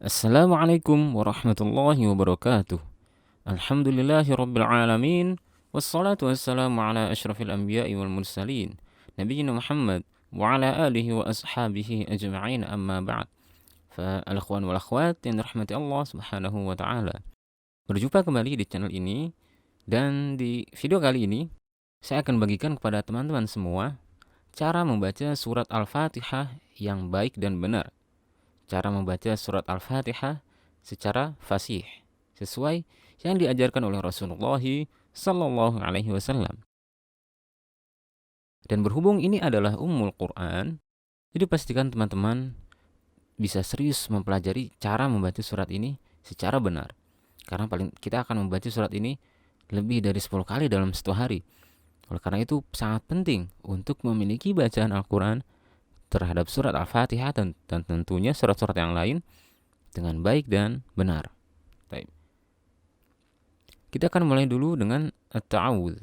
Assalamualaikum warahmatullahi wabarakatuh. Alhamdulillahi rabbil alamin. Wassalatu wassalamu ala ashrafil anbiya'i wal mursalin Nabiyyina Muhammad wa ala alihi wa ashabihi ajma'in, amma ba'd. Al-ikhwan wal akhwat yang dirahmati Allah subhanahu wa ta'ala, berjumpa kembali di channel ini. Dan di video kali ini saya akan bagikan kepada teman-teman semua cara membaca surat Al-Fatihah yang baik dan benar. Cara membaca surat Al-Fatihah secara fasih, sesuai yang diajarkan oleh Rasulullah Sallallahu Alaihi Wasallam. Dan berhubung ini adalah Ummul Quran, jadi pastikan teman-teman bisa serius mempelajari cara membaca surat ini secara benar. Karena kita akan membaca surat ini lebih dari 10 kali dalam satu hari. Oleh karena itu sangat penting untuk memiliki bacaan Al-Quran terhadap surat Al-Fatihah dan tentunya surat-surat yang lain dengan baik dan benar. Baik. Kita akan mulai dulu dengan at-ta'awudz.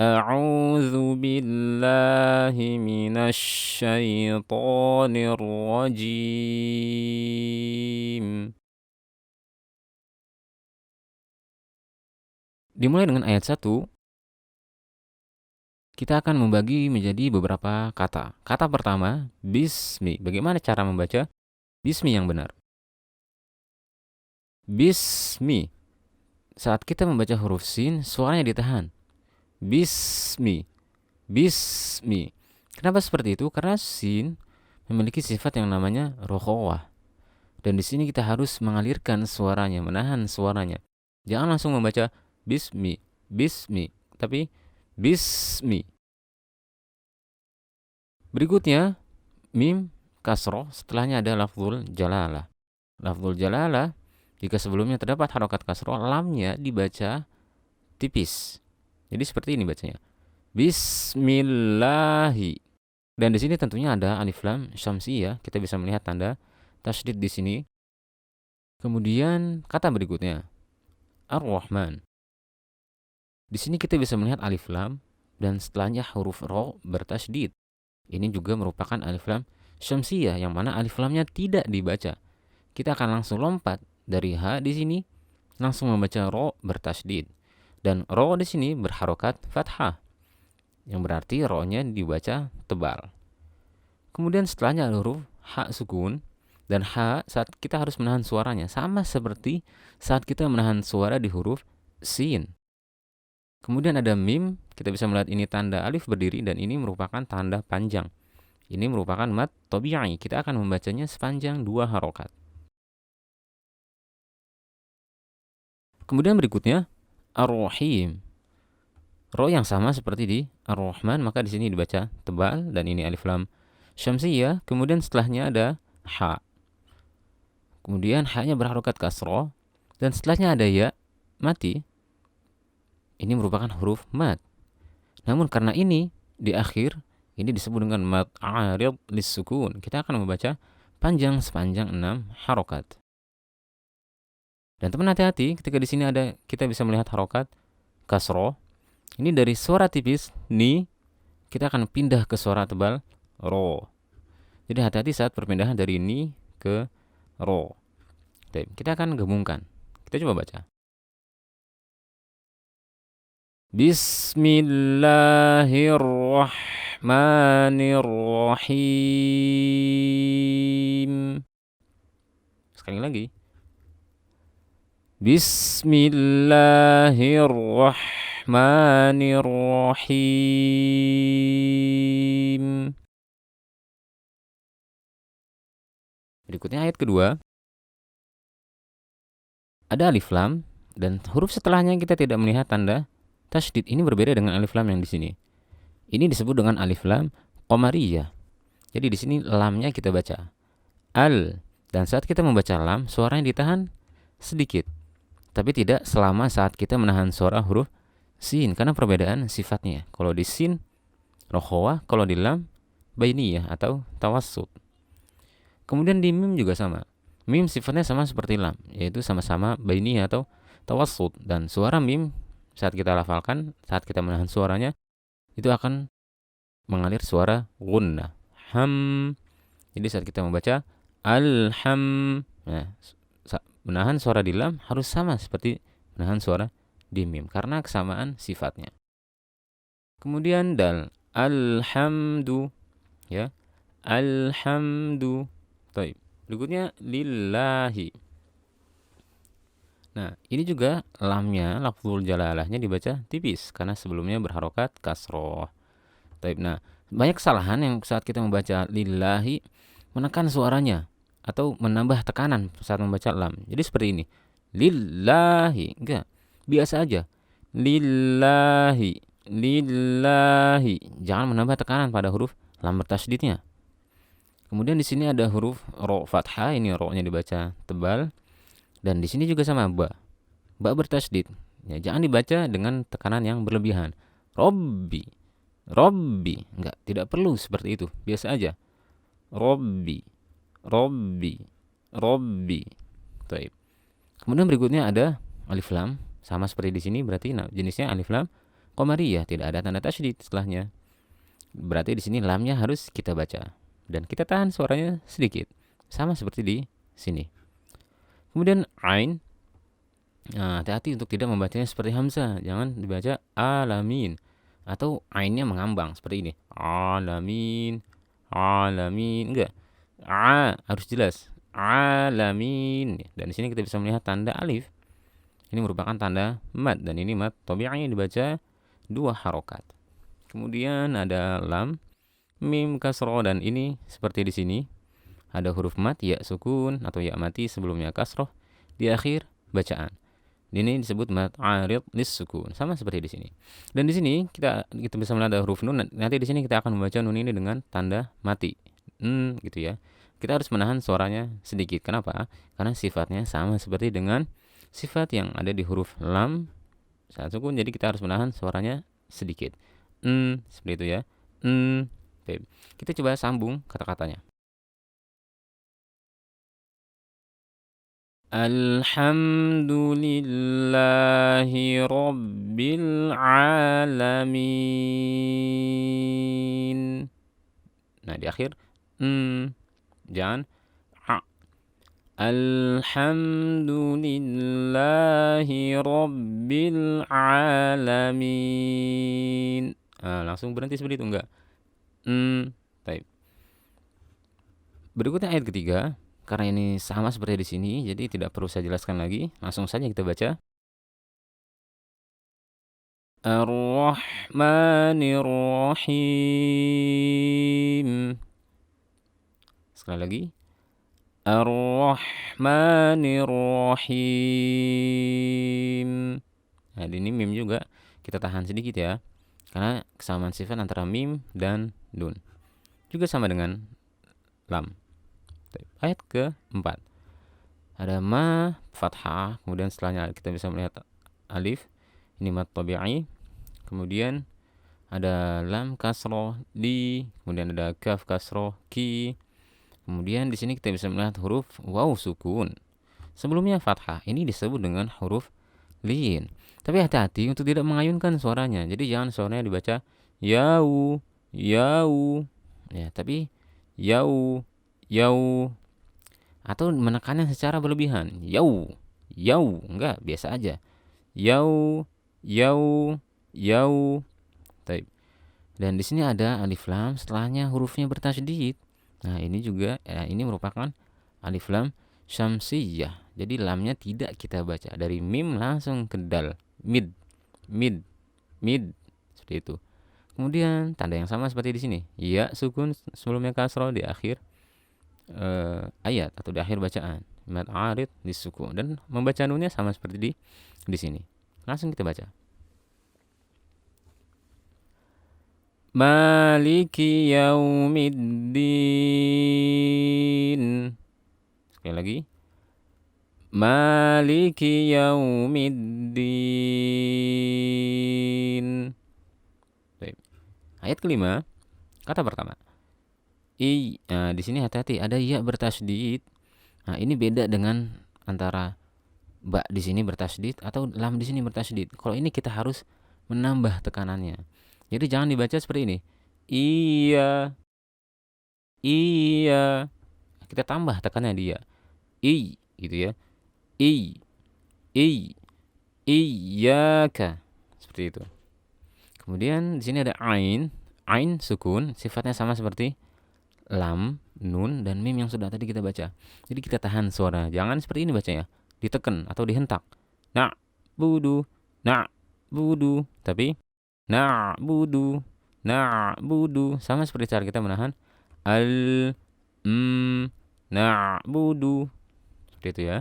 A'udzu billahi minasy syaithanir rajim. Dimulai dengan ayat 1. Kita akan membagi menjadi beberapa kata. Kata pertama, bismi. Bagaimana cara membaca bismi yang benar? Bismi. Saat kita membaca huruf sin, suaranya ditahan. Bismi. Bismi. Kenapa seperti itu? Karena sin memiliki sifat yang namanya rokhawah. Dan di sini kita harus mengalirkan suaranya, menahan suaranya. Jangan langsung membaca bismi, bismi, tapi bismi. Berikutnya, mim kasroh, setelahnya ada lafzul jalalah. Lafzul jalalah, jika sebelumnya terdapat harokat kasroh, lamnya dibaca tipis. Jadi seperti ini bacanya. Bismillahi. Dan di sini tentunya ada alif lam syamsiyah. Kita bisa melihat tanda tasydid di sini. Kemudian kata berikutnya, Ar-Rahman. Di sini kita bisa melihat alif lam dan setelahnya huruf ro bertasydid. Ini juga merupakan alif lam syamsiyah yang mana alif lamnya tidak dibaca. Kita akan langsung lompat dari ha di sini langsung membaca ro bertasydid. Dan ro di sini berharokat fathah, yang berarti ro-nya dibaca tebal. Kemudian setelahnya ada huruf ha sukun, dan ha saat kita harus menahan suaranya sama seperti saat kita menahan suara di huruf sin. Kemudian ada mim, kita bisa melihat ini tanda alif berdiri dan ini merupakan tanda panjang. Ini merupakan mad tabi'i, kita akan membacanya sepanjang 2 harokat. Kemudian berikutnya Ar-Rahim. Ro yang sama seperti di Ar-Rahman, maka di sini dibaca tebal dan ini alif lam syamsiyah. Kemudian setelahnya ada ha. Kemudian ha-nya berharokat kasroh dan setelahnya ada ya mati. Ini merupakan huruf mad. Namun karena ini di akhir, ini disebut dengan mad arid lis-sukun. Kita akan membaca panjang sepanjang 6 harokat. Dan teman hati-hati ketika di sini kita bisa melihat harokat kasroh. Ini dari suara tipis ni kita akan pindah ke suara tebal ro. Jadi hati-hati saat perpindahan dari ni ke ro. Kita akan gabungkan. Kita coba baca. Bismillahirrahmanirrahim. Sekali lagi. Bismillahirrahmanirrahim. Berikutnya ayat kedua. Ada alif lam dan huruf setelahnya kita tidak melihat tanda tasydid. Ini berbeda dengan alif lam yang di sini. Ini disebut dengan alif lam qamariyah. Jadi di sini lamnya kita baca al, dan saat kita membaca lam suaranya ditahan sedikit, tapi tidak selama saat kita menahan suara huruf sin karena perbedaan sifatnya. Kalau di sin rokhawah, kalau di lam bainiyah atau tawassut. Kemudian di mim juga sama. Mim sifatnya sama seperti lam, yaitu sama-sama bainiyah atau tawassut, dan suara mim saat kita lafalkan, saat kita menahan suaranya, itu akan mengalir suara gunnah. Ham. Jadi saat kita membaca alham, nah, menahan suara di lam harus sama seperti menahan suara di mim karena kesamaan sifatnya. Kemudian dal, alhamdu, ya, alhamdu. Baik. Berikutnya lillahi. Nah, ini juga lamnya, lafzul jalalahnya dibaca tipis karena sebelumnya berharokat kasroh. Baik. Nah, banyak kesalahan yang saat kita membaca lillahi menekan suaranya atau menambah tekanan saat membaca lam. Jadi seperti ini. Lillahi. Enggak. Biasa aja. Lillahi. Lillahi. Jangan menambah tekanan pada huruf lam bertasydidnya. Kemudian di sini ada huruf ro fathah, ini ro-nya dibaca tebal. Dan di sini juga sama ba. Ba bertasydid. Ya, jangan dibaca dengan tekanan yang berlebihan. Robbi. Robbi. Enggak, tidak perlu seperti itu. Biasa aja. Robbi. Robbi. Robbi. Baik. Kemudian berikutnya ada alif lam, sama seperti di sini, berarti jenisnya alif lam qamariyah, tidak ada tanda tasydid setelahnya. Berarti di sini lamnya harus kita baca dan kita tahan suaranya sedikit, sama seperti di sini. Kemudian ain, nah, hati-hati untuk tidak membacanya seperti hamzah, jangan dibaca alamin atau ainnya mengambang seperti ini. Alamin, alamin, enggak. Harus jelas. Alamin. Dan di sini kita bisa melihat tanda alif. Ini merupakan tanda mad dan ini mad tabi'i dibaca 2 harokat. Kemudian ada lam, mim kasroh, dan ini seperti di sini ada huruf mad, ya sukun atau ya mati sebelumnya kasroh di akhir bacaan. Ini disebut mad arid lis sukun, sama seperti di sini. Dan di sini kita bisa melihat ada huruf nun. Nanti di sini kita akan membaca nun ini dengan tanda mati. Gitu ya. Kita harus menahan suaranya sedikit. Kenapa? Karena sifatnya sama seperti dengan sifat yang ada di huruf lam saat sukun, jadi kita harus menahan suaranya sedikit. Seperti itu ya. Baik. Kita coba sambung kata-katanya. Alhamdulillahi Rabbil Alamin. Nah, di akhir jangan Alhamdulillahi Rabbil Alamin. Langsung berhenti seperti itu, enggak. Baik. Berikutnya ayat ketiga. Karena ini sama seperti di sini, jadi tidak perlu saya jelaskan lagi. Langsung saja kita baca. Ar-Rahmanir Rahim. Sekali lagi. Ar-Rahmanir Rahim. Nah, ini mim juga kita tahan sedikit ya. Karena kesamaan sifat antara mim dan nun. Juga sama dengan lam. Ayat keempat. Ada ma fathah, kemudian setelahnya kita bisa melihat alif. Ini mad tabi'i. Kemudian ada lam kasroh di, kemudian ada kaf kasroh ki. Kemudian di sini kita bisa melihat huruf waw sukun. Sebelumnya fathah. Ini disebut dengan huruf lin. Tapi hati-hati untuk tidak mengayunkan suaranya. Jadi jangan suaranya dibaca yau, yau. Ya, tapi yau, yau. Atau menekannya secara berlebihan. Yau, yau. Enggak, biasa aja. Yau, yau, yau. Baik. Dan di sini ada alif lam, setelahnya hurufnya bertasydid. Nah, ini juga ini merupakan alif lam syamsiyah. Jadi lamnya tidak kita baca dari mim langsung ke dal, mid, mid, mid, seperti itu. Kemudian tanda yang sama seperti di sini, ya sukun sebelumnya kasroh di akhir ayat atau di akhir bacaan, mad arid disukun, dan membaca nunnya sama seperti di sini. Langsung kita baca. Maliki yaumiddin. Sekali lagi. Maliki yaumiddin. Baik. Ayat kelima, kata pertama. Nah, di sini hati-hati ada ya bertasydid. Nah, ini beda dengan antara ba di sini bertasydid atau lam di sini bertasydid. Kalau ini kita harus menambah tekanannya. Jadi jangan dibaca seperti ini. Iya. Iya. Kita tambah tekannya dia. Gitu ya. I, i, iyyaka. Seperti itu. Kemudian di sini ada ain. Ain sukun, sifatnya sama seperti lam, nun, dan mim yang sudah tadi kita baca. Jadi kita tahan suara. Jangan seperti ini bacanya. Ditekan atau dihentak. Na, budu, na, budu. Tapi na, budu, na, budu. Sama seperti cara kita menahan al, na, budu. Seperti itu ya.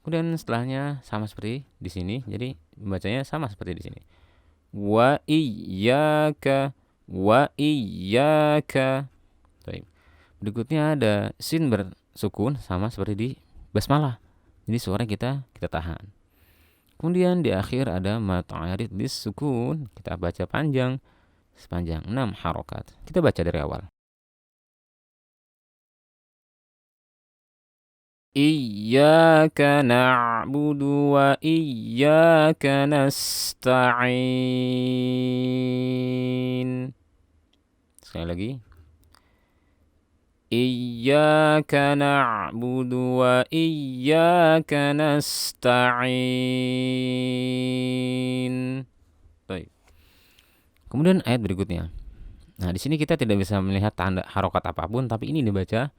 Kemudian setelahnya sama seperti di sini. Jadi membacanya sama seperti di sini. Wa iyyaka, wa iyyaka. Baik. Berikutnya ada sin bersukun sama seperti di basmalah. Jadi suara kita tahan. Kemudian di akhir ada mad arid bis sukun. Kita baca panjang sepanjang 6 harokat. Kita baca dari awal. Iyyaka na'budu wa iyyaka nasta'in. Sekali lagi. Iyyaka na'budu wa iyyaka nasta'in. Baik. Kemudian ayat berikutnya. Nah, di sini kita tidak bisa melihat tanda harokat apapun, tapi ini dibaca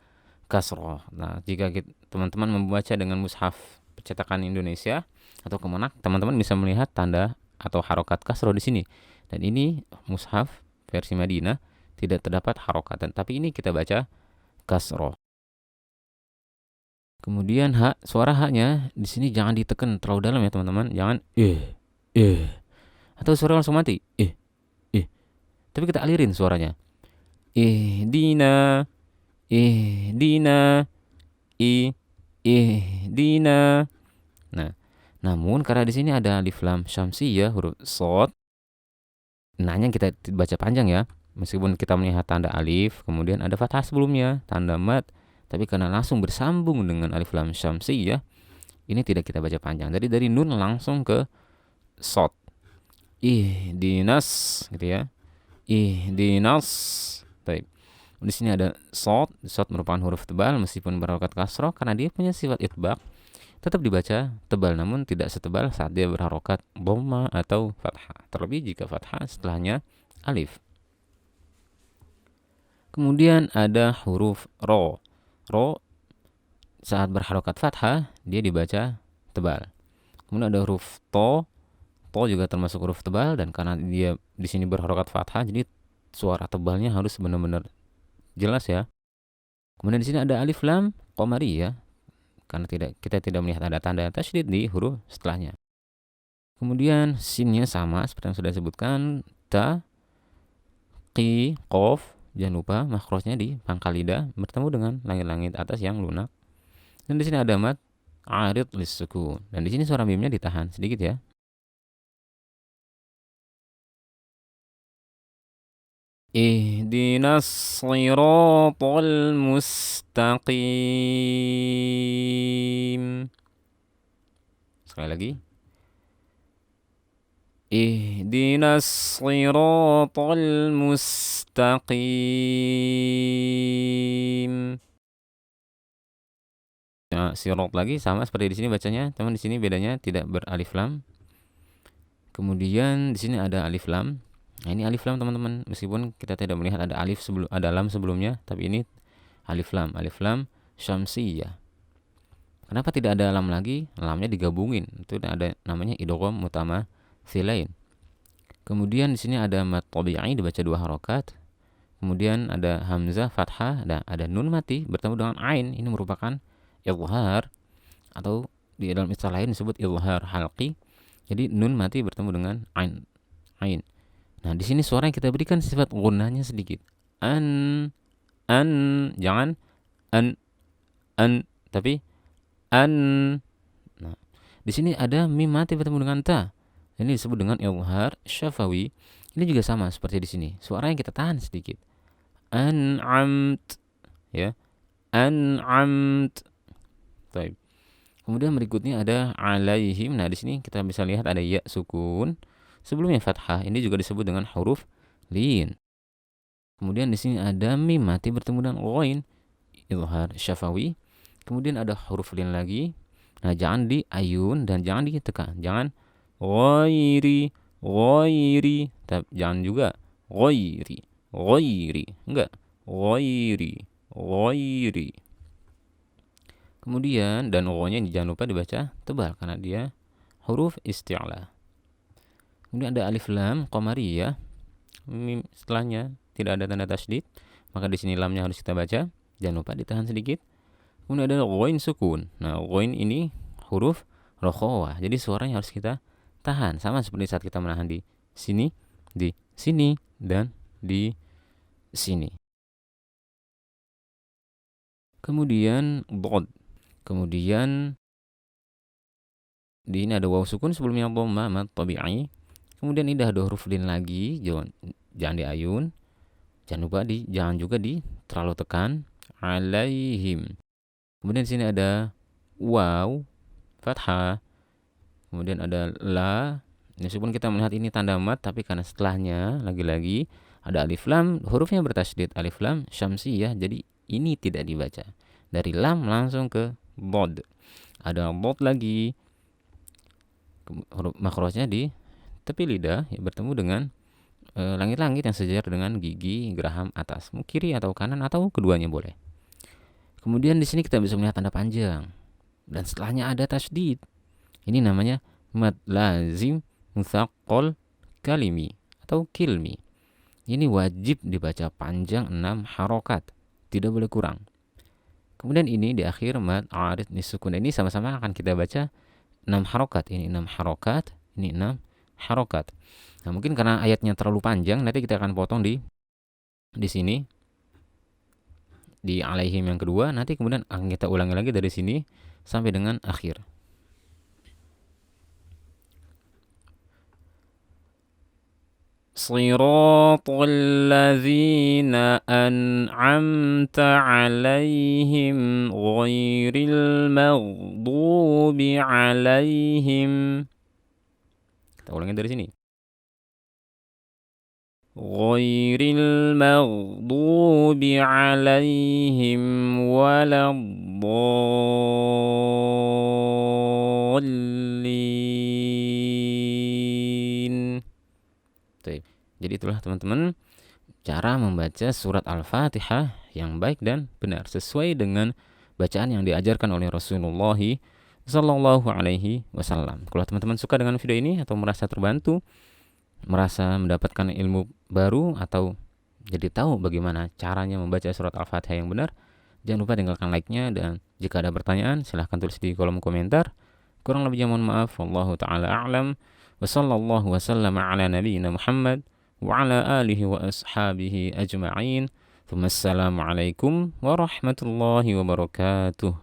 kasroh. Nah, jika teman-teman membaca dengan mushaf percetakan Indonesia atau Kemenak, teman-teman bisa melihat tanda atau harokat kasroh di sini. Dan ini mushaf versi Madinah tidak terdapat harokat, tapi ini kita baca kasroh. Kemudian suara haknya di sini jangan ditekan terlalu dalam ya teman-teman. Jangan atau suara langsung mati. Tapi kita alirin suaranya. Dina Ihdina Ihdina. Nah, namun karena di sini ada alif lam syamsiyah huruf shad. Nanya kita baca panjang ya. Meskipun kita melihat tanda alif, kemudian ada fathah sebelumnya, tanda mad, tapi karena langsung bersambung dengan alif lam syamsiyah, ini tidak kita baca panjang. Jadi dari nun langsung ke shad. Ihdinas gitu ya. Ihdinas. Baik. Di sini ada shad. Shad merupakan huruf tebal meskipun berharokat kasroh karena dia punya sifat itbaq. Tetap dibaca tebal namun tidak setebal saat dia berharokat dhamma atau fathah. Terlebih jika fathah setelahnya alif. Kemudian ada huruf ro. Ro saat berharokat fathah dia dibaca tebal. Kemudian ada huruf to. To juga termasuk huruf tebal dan karena dia di sini berharokat fathah jadi suara tebalnya harus benar-benar jelas ya. Kemudian di sini ada alif lam qamari ya. Karena kita tidak melihat ada tanda tasydid di huruf setelahnya. Kemudian sinnya sama seperti yang sudah disebutkan, ta, qi, qaf. Jangan lupa makhrajnya di pangkal lidah bertemu dengan langit-langit atas yang lunak. Dan di sini ada mad arid lis sukun. Dan di sini suara mimnya ditahan sedikit ya. Ihdinas shiratal mustaqim. Sekali lagi. Ihdinas shiratal mustaqim. Nah, sirat lagi sama seperti di sini bacanya, teman di sini bedanya tidak beralif lam. Kemudian di sini ada alif lam. Nah, ini alif lam teman-teman, meskipun kita tidak melihat ada lam sebelumnya, tapi ini alif lam syamsiyah. Kenapa tidak ada lam lagi? Lamnya digabungin. Itu ada namanya idgham mutamathilain. Kemudian di sini ada mad tabi'i dibaca 2 harokat. Kemudian ada hamzah fathah, ada nun mati bertemu dengan ain. Ini merupakan izhar atau di dalam istilah lain disebut izhar halqi. Jadi nun mati bertemu dengan ain. Nah, di sini suara yang kita berikan sifat gunnahnya sedikit. An, jangan an, tapi an. Nah, di sini ada mim mati bertemu dengan ta. Ini disebut dengan izhar syafawi. Ini juga sama seperti di sini. Suara yang kita tahan sedikit. An'amt, ya. An'amt. Baik. Kemudian berikutnya ada alaihim. Nah, di sini kita bisa lihat ada ya sukun. Sebelumnya fathah, ini juga disebut dengan huruf lin. Kemudian di sini ada mim mati bertemu dengan ghain, izhar syafawi. Kemudian ada huruf lin lagi. Nah, jangan di ayun dan jangan ditekan. Jangan ghairi, ghairi. Jangan juga ghairi, ghairi. Enggak. Ghairi, ghairi. Kemudian dan o-nya jangan lupa dibaca tebal karena dia huruf isti'la. Kemudian ada alif lam qamariyah. Mim setelahnya tidak ada tanda tasydid, maka di sini lamnya harus kita baca. Jangan lupa ditahan sedikit. Kemudian ada ghain sukun. Nah, ghain ini huruf rokhawah. Jadi suaranya harus kita tahan. Sama seperti saat kita menahan di sini, dan di sini. Kemudian bod. Kemudian di ini ada waw sukun sebelumnya dhamma mad tabi'i. Kemudian ini ada huruf lin lagi. Jangan di ayun. Jangan juga di terlalu tekan. Alaihim. Kemudian di sini ada waw fathah. Kemudian ada la. Meskipun kita melihat ini tanda mat, tapi karena setelahnya lagi-lagi ada alif lam, hurufnya bertasydid, alif lam syamsiyah, jadi ini tidak dibaca. Dari lam langsung ke bod. Ada bod lagi. Huruf makhrajnya di tepi lidah ya, bertemu dengan langit-langit yang sejajar dengan gigi geraham atas, kiri atau kanan atau keduanya boleh. Kemudian di sini kita bisa melihat tanda panjang dan setelahnya ada tasydid. Ini namanya mad lazim mutsaqqal kalimi atau kilmi. Ini wajib dibaca panjang 6 harokat, tidak boleh kurang. Kemudian ini di akhir mad arid nisukun. Ini sama-sama akan kita baca 6 harokat. Ini 6 harokat, ini 6 harokat. Nah, mungkin karena ayatnya terlalu panjang, nanti kita akan potong di sini di alaihim yang kedua, nanti kemudian akan kita ulangi lagi dari sini sampai dengan akhir. Siratal ladzina an'amta 'alaihim ghairil maghdubi 'alaihim. Kita ulangi dari sini. Ghairil maghdubi 'alaihim waladdallin. Jadi itulah teman-teman cara membaca surat Al-Fatihah yang baik dan benar sesuai dengan bacaan yang diajarkan oleh Rasulullah sallallahu alaihi wasallam. Kalau teman-teman suka dengan video ini atau merasa terbantu, merasa mendapatkan ilmu baru atau jadi tahu bagaimana caranya membaca surat Al-Fatihah yang benar, jangan lupa tinggalkan like-nya, dan jika ada pertanyaan silahkan tulis di kolom komentar. Kurang lebihnya mohon maaf. Wallahu ta'ala a'lam. Wa sallallahu wa sallama ala nabiyyina Muhammad wa ala alihi wa ashabihi ajma'in. Assalamualaikum warahmatullahi wabarakatuh.